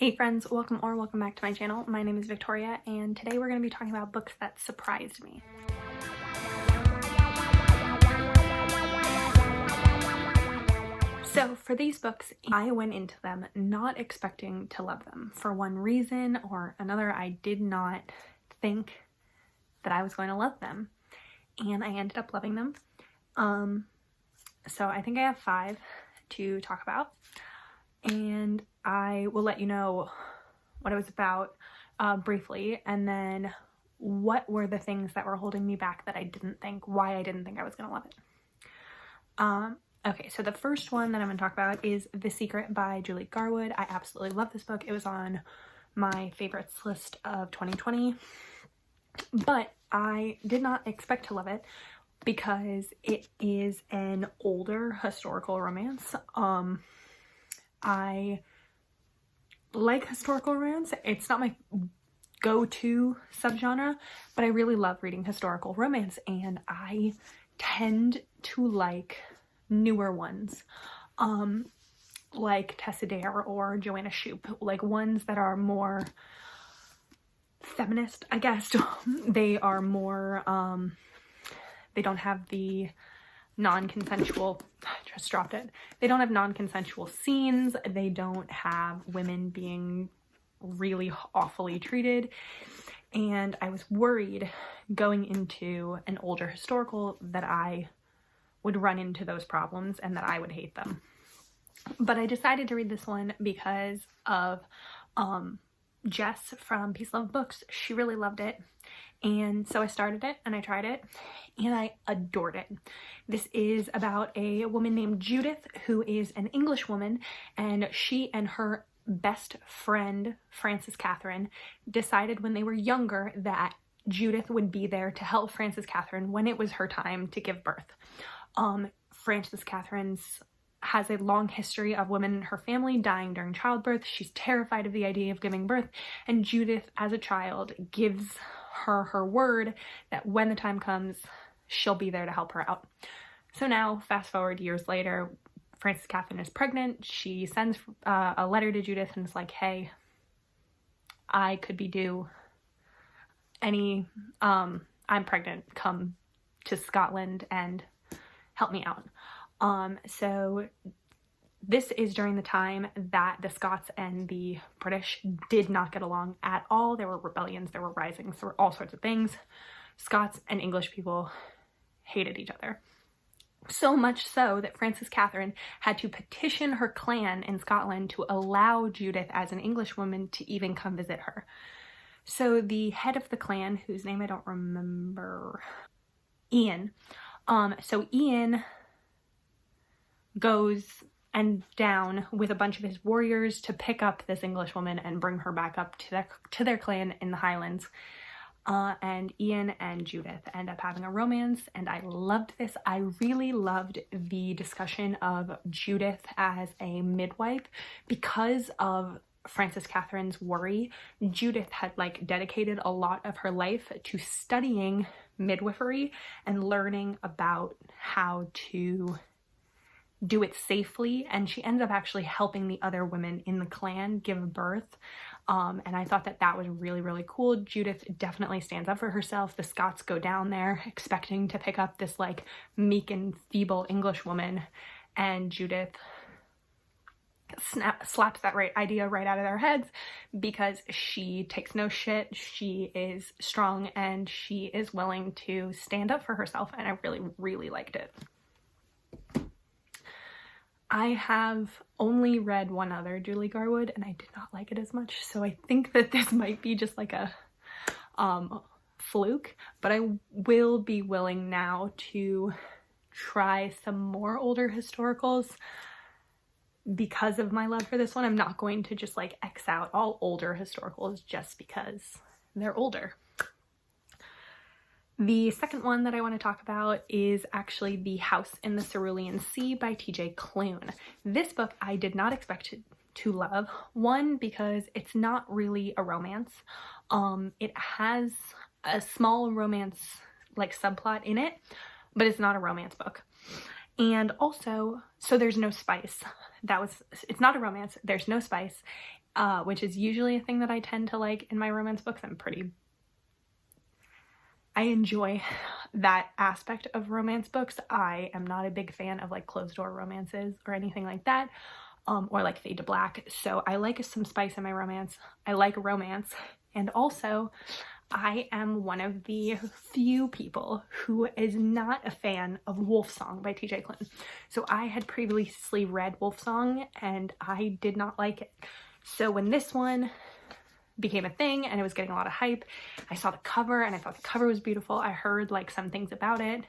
Hey friends, welcome back to my channel. My name is Victoria and today we're going to be talking about books that surprised me. So for these books, I went into them not expecting to love them. For one reason or another, I did not think that I was going to love them, and I ended up loving them. So I think I have 5 to talk about, and I will let you know what it was about briefly, and then what were the things that were holding me back that why I didn't think I was going to love it. Okay, so the first one that I'm going to talk about is The Secret by Julie Garwood. I absolutely love this book. It was on my favorites list of 2020, but I did not expect to love it because it is an older historical romance. I like historical romance. It's not my go-to subgenre, but I really love reading historical romance, and I tend to like newer ones, like Tessa Dare or Joanna Shupe, like ones that are more feminist, I guess. They are more, they don't have the non-consensual, they don't have non-consensual scenes, they don't have women being really awfully treated, and I was worried going into an older historical that I would run into those problems and that I would hate them. But I decided to read this one because of Jess from Peace Love Books. She really loved it, and so I started it and I tried it and I adored it. This is about a woman named Judith, who is an English woman, and she and her best friend Frances Catherine decided when they were younger that Judith would be there to help Frances Catherine when it was her time to give birth. Frances Catherine has a long history of women in her family dying during childbirth. She's terrified of the idea of giving birth, and Judith, as a child, gives her word that when the time comes, she'll be there to help her out. So now, fast forward years later, Frances Catherine is pregnant. She sends a letter to Judith and is like, hey, I could be due I'm pregnant, come to Scotland and help me out. So this is during the time that the Scots and the British did not get along at all. There were rebellions, there were risings, there were all sorts of things. Scots and English people hated each other. So much so that Frances Catherine had to petition her clan in Scotland to allow Judith as an English woman to even come visit her. So the head of the clan, whose name I don't remember, Ian. So Ian goes down with a bunch of his warriors to pick up this English woman and bring her back up to their clan in the Highlands. And Ian and Judith end up having a romance, and I loved this. I really loved the discussion of Judith as a midwife. Because of Frances Catherine's worry, Judith had dedicated a lot of her life to studying midwifery and learning about how to do it safely, and she ended up actually helping the other women in the clan give birth. And I thought that was really, really cool. Judith definitely stands up for herself. The Scots go down there expecting to pick up this meek and feeble English woman, and Judith slaps that idea right out of their heads because she takes no shit. She is strong and she is willing to stand up for herself, and I really, really liked it. I have only read one other Julie Garwood, and I did not like it as much, so I think that this might be just a fluke, but I will be willing now to try some more older historicals because of my love for this one. I'm not going to just X out all older historicals just because they're older. The second one that I want to talk about is actually The House in the Cerulean Sea by T.J. Klune. This book I did not expect to love. One, because it's not really a romance. It has a small romance subplot in it, but it's not a romance book. And also, so there's no spice. It's not a romance, there's no spice, which is usually a thing that I tend to like in my romance books. I enjoy that aspect of romance books. I am not a big fan of like closed door romances or anything like that, or like fade to black. So I like some spice in my romance. I like romance. And also, I am one of the few people who is not a fan of Wolfsong by TJ Clinton. So I had previously read Wolfsong and I did not like it. So when this one became a thing and it was getting a lot of hype, I saw the cover and I thought the cover was beautiful. I heard like some things about it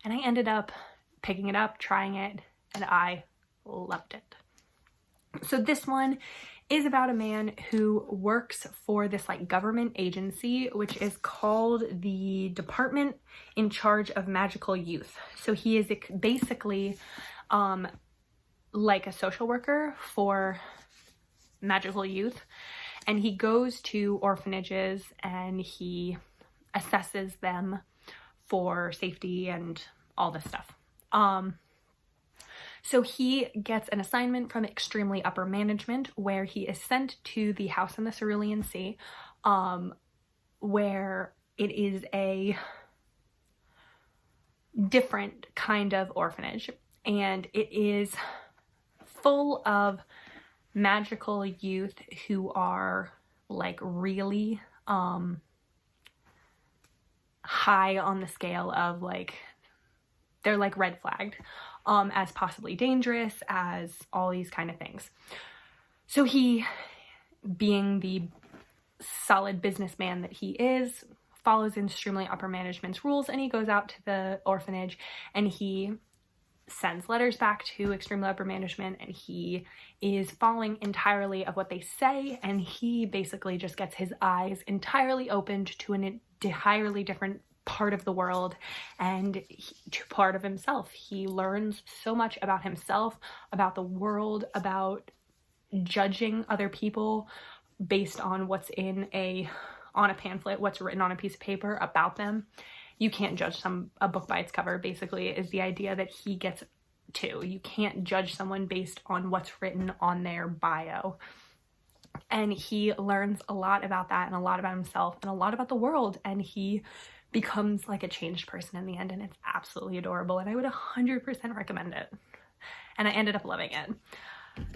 and I ended up picking it up, trying it, and I loved it. So this one is about a man who works for this like government agency, which is called the Department in Charge of Magical Youth. So he is basically like a social worker for magical youth, and he goes to orphanages and he assesses them for safety and all this stuff. So he gets an assignment from extremely upper management where he is sent to the house in the Cerulean Sea, where it is a different kind of orphanage, and it is full of magical youth who are like really high on the scale of like, they're like red flagged as possibly dangerous, as all these kind of things. So he, being the solid businessman that he is, follows extremely upper management's rules, and he goes out to the orphanage and he sends letters back to extremely upper management, and he is following entirely of what they say, and he basically just gets his eyes entirely opened to an entirely different part of the world and to part of himself. He learns so much about himself, about the world, about judging other people based on what's on a pamphlet, what's written on a piece of paper about them. You can't judge a book by its cover, basically, is the idea that he gets to. You can't judge someone based on what's written on their bio. And he learns a lot about that and a lot about himself and a lot about the world, and he becomes like a changed person in the end, and it's absolutely adorable, and I would 100% recommend it. And I ended up loving it.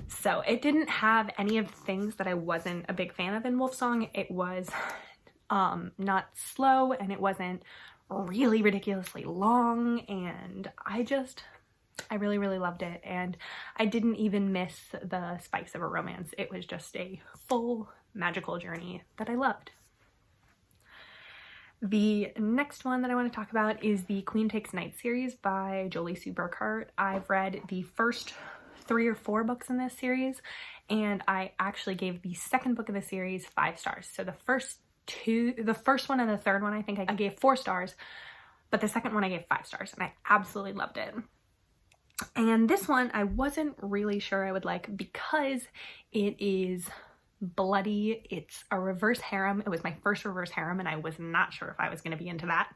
So it didn't have any of the things that I wasn't a big fan of in Wolfsong. It was not slow, and it wasn't really ridiculously long, and I really, really loved it, and I didn't even miss the spice of a romance. It was just a full magical journey that I loved. The next one that I want to talk about is the Queen Takes Night series by Jolie Sue Burkhart. I've read the first 3 or 4 books in this series, and I actually gave the second book of the series 5 stars. So the first one and the third one, I think I gave 4 stars, but the second one I gave 5 stars, and I absolutely loved it. And this one I wasn't really sure I would like because it is bloody. It's a reverse harem. It was my first reverse harem, and I was not sure if I was going to be into that.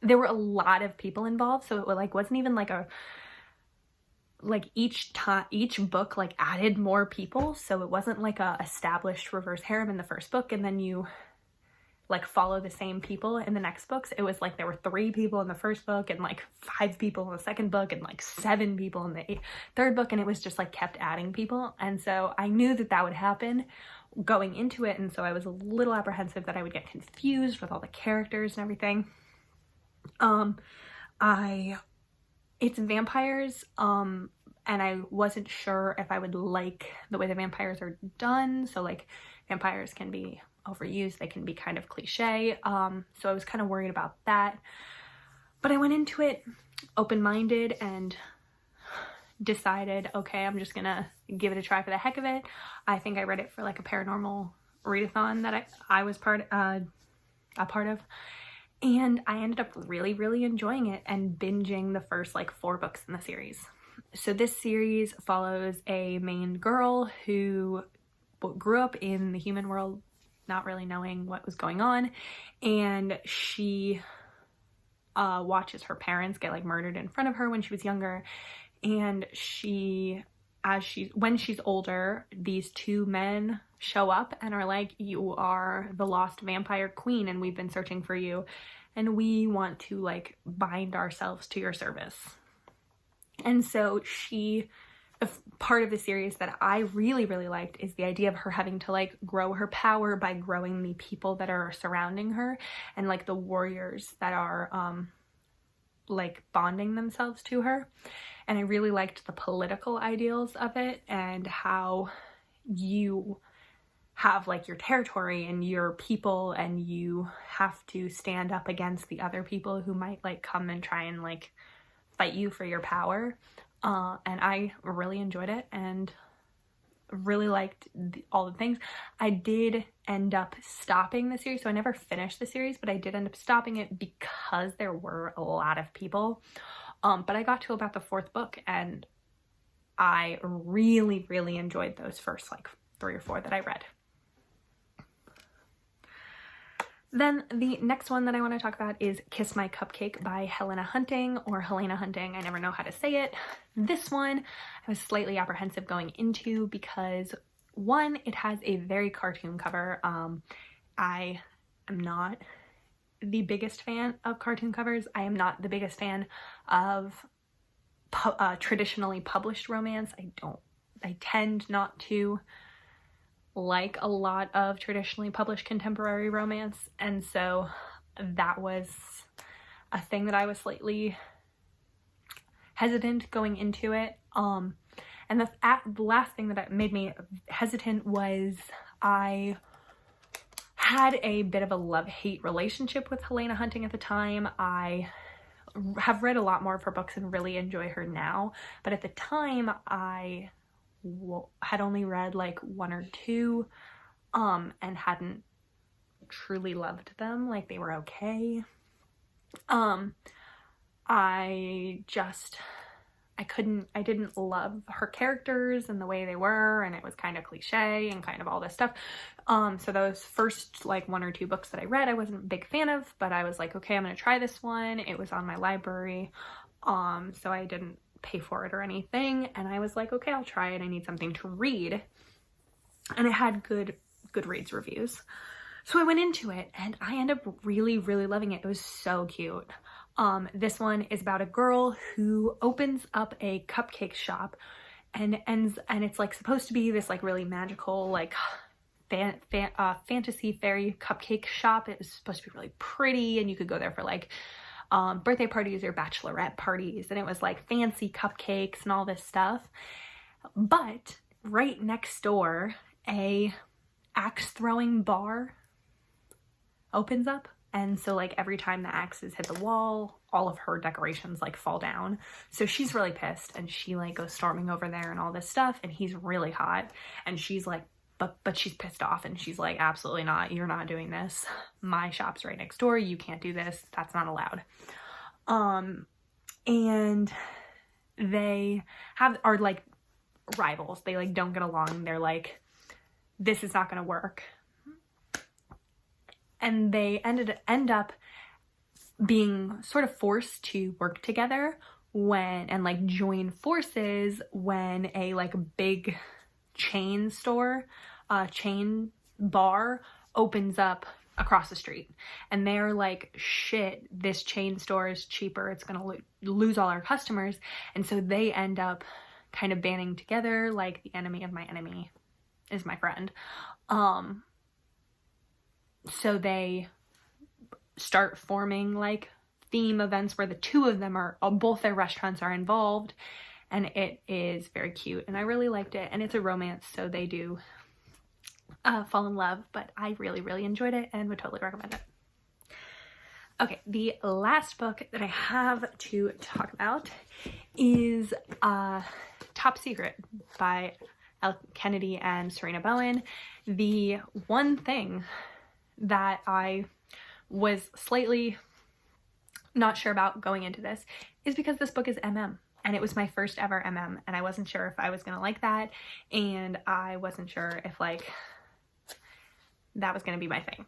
There were a lot of people involved, so it wasn't even each book like added more people, so it wasn't like a established reverse harem in the first book and then you like follow the same people in the next books. It was like there were 3 people in the first book and like 5 people in the second book and like 7 people in the third book, and it was just like kept adding people. And so I knew that would happen going into it, and so I was a little apprehensive that I would get confused with all the characters and everything. It's vampires, and I wasn't sure if I would like the way the vampires are done. So like vampires can be overused, they can be kind of cliche, so I was kind of worried about that, but I went into it open-minded and decided, okay, I'm just gonna give it a try for the heck of it. I think I read it for like a paranormal readathon that I was a part of, and I ended up really, really enjoying it and binging the first like 4 books in the series. So this series follows a main girl who grew up in the human world, not really knowing what was going on, and she watches her parents get like murdered in front of her when she was younger, and she when she's older, these two men show up and are like, you are the lost vampire queen and we've been searching for you and we want to like bind ourselves to your service. And so the part of the series that I really, really liked is the idea of her having to like grow her power by growing the people that are surrounding her and like the warriors that are like bonding themselves to her. And I really liked the political ideals of it and how you have like your territory and your people and you have to stand up against the other people who might like come and try and like fight you for your power. And I really enjoyed it and really liked all the things. I did end up stopping the series, so I never finished the series, but I did end up stopping it because there were a lot of people. But I got to about the 4th book and I really, really enjoyed those first like 3 or 4 that I read. Then the next one that I want to talk about is Kiss My Cupcake by Helena Hunting, or Helena Hunting. I never know how to say it. This one I was slightly apprehensive going into because, one, it has a very cartoon cover. I am not the biggest fan of cartoon covers. I am not the biggest fan of traditionally published romance. I tend not to like a lot of traditionally published contemporary romance, and so that was a thing that I was slightly hesitant going into it. And the last thing that made me hesitant was I had a bit of a love-hate relationship with Helena Hunting at the time. I have read a lot more of her books and really enjoy her now, but at the time I had only read like 1 or 2 and hadn't truly loved them. Like, they were okay. I didn't love her characters and the way they were, and it was kind of cliche and kind of all this stuff. So those first like 1 or 2 books that I read, I wasn't a big fan of, but I was like, okay, I'm gonna try this one. It was on my library, so I didn't pay for it or anything, and I was like, okay, I'll try it. I need something to read, and it had good Goodreads reviews, so I went into it and I ended up really, really loving it. It was so cute. This one is about a girl who opens up a cupcake shop and it's like supposed to be this like really magical like fantasy fairy cupcake shop. It was supposed to be really pretty and you could go there for like birthday parties or bachelorette parties, and it was like fancy cupcakes and all this stuff. But right next door, a axe throwing bar opens up, and so like every time the axes hit the wall, all of her decorations like fall down. So she's really pissed and she like goes storming over there and all this stuff, and he's really hot and she's like, but she's pissed off and she's like, absolutely not, you're not doing this. My shop's right next door, you can't do this, that's not allowed. And they are like rivals. They like don't get along. They're like, this is not gonna work. And they end up being sort of forced to work together and like join forces when a like big chain bar opens up across the street, and they're like, shit, this chain store is cheaper, it's gonna lose all our customers. And so they end up kind of banding together, like the enemy of my enemy is my friend. So they start forming like theme events where the two of them are, both their restaurants are involved, and it is very cute and I really liked it. And it's a romance, so they do fall in love, but I really, really enjoyed it and would totally recommend it. Okay, the last book that I have to talk about is Top Secret by Elle Kennedy and Serena Bowen. The one thing that I was slightly not sure about going into this is because this book is MM, and it was my first ever MM, and I wasn't sure if I was gonna like that, and I wasn't sure if like that was gonna be my thing.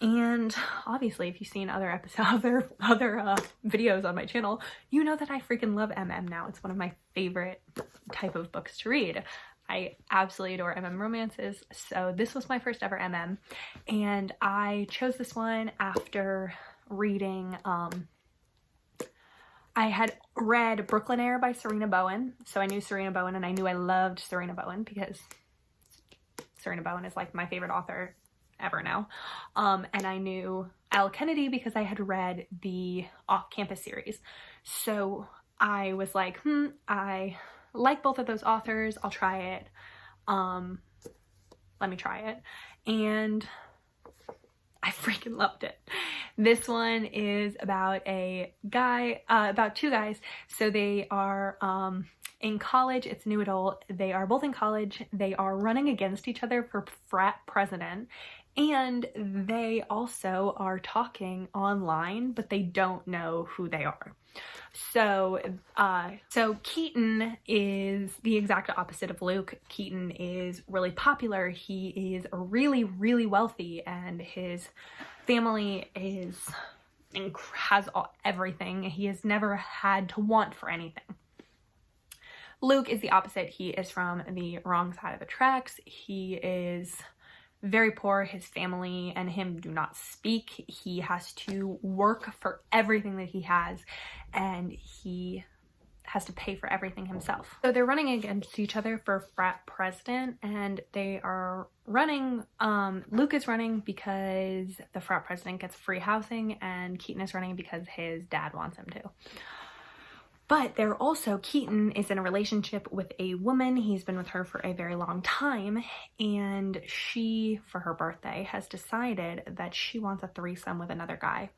And obviously, if you've seen other videos on my channel, you know that I freaking love MM now. It's one of my favorite type of books to read. I absolutely adore MM romances. So this was my first ever MM, and I chose this one after reading, I had read Brooklyn Air by Serena Bowen. So I knew Serena Bowen, and I knew I loved Serena Bowen because Serena Bowen is like my favorite author ever now. And I knew Al Kennedy because I had read the Off Campus series. So I was like, I like both of those authors. I'll try it. Let me try it. And I freaking loved it. This one is about about two guys. So they are in college. It's new adult. They are both in college. They are running against each other for frat president. And they also are talking online, but they don't know who they are. So Keaton is the exact opposite of Luke. Keaton is really popular. He is really, really wealthy, and his family has everything. He has never had to want for anything. Luke is the opposite. He is from the wrong side of the tracks. He is very poor. His family and him do not speak. He has to work for everything that he has, and he has to pay for everything himself. So they're running against each other for frat president, and they are running, Luke is running because the frat president gets free housing, and Keaton is running because his dad wants him to. But they're also, Keaton is in a relationship with a woman. He's been with her for a very long time, and she, for her birthday, has decided that she wants a threesome with another guy.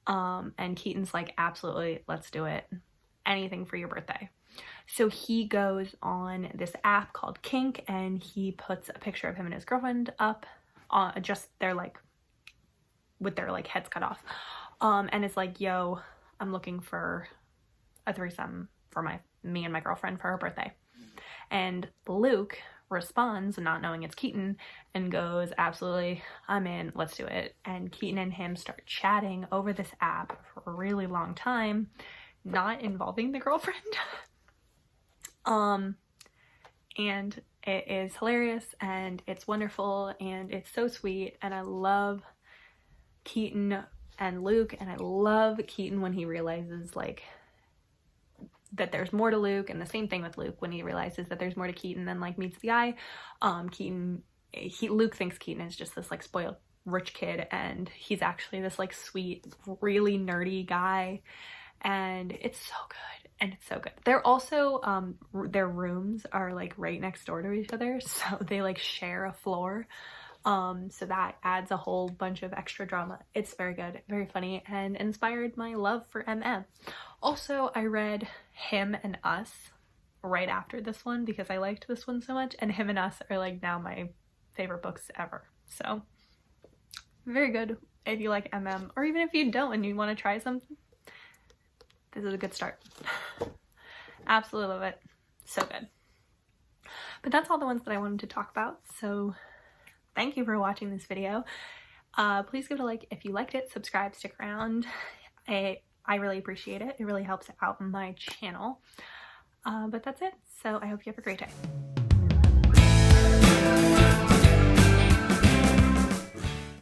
And Keaton's like, absolutely, let's do it. Anything for your birthday. So he goes on this app called Kink, and he puts a picture of him and his girlfriend up, just they're like, with their like heads cut off. And it's like, yo, I'm looking for a threesome for me and my girlfriend for her birthday. And Luke responds, not knowing it's Keaton, and goes, absolutely, I'm in, let's do it. And Keaton and him start chatting over this app for a really long time, not involving the girlfriend. And it is hilarious, and it's wonderful, and it's so sweet, and I love Keaton and Luke, and I love Keaton when he realizes like that there's more to Luke, and the same thing with Luke when he realizes that there's more to Keaton than like meets the eye. Luke thinks Keaton is just this like spoiled rich kid, and he's actually this like sweet, really nerdy guy, and it's so good. And it's so good. They're also, their rooms are like right next door to each other, so they like share a floor. So that adds a whole bunch of extra drama. It's very good, very funny, and inspired my love for MM. Also, I read Him and Us right after this one because I liked this one so much, and Him and Us are like now my favorite books ever. So very good if you like MM, or even if you don't and you want to try something. This is a good start. Absolutely love it. So good. But that's all the ones that I wanted to talk about. So thank you for watching this video. Please give it a like if you liked it. Subscribe, stick around. I really appreciate it. It really helps out my channel. But that's it. So I hope you have a great day.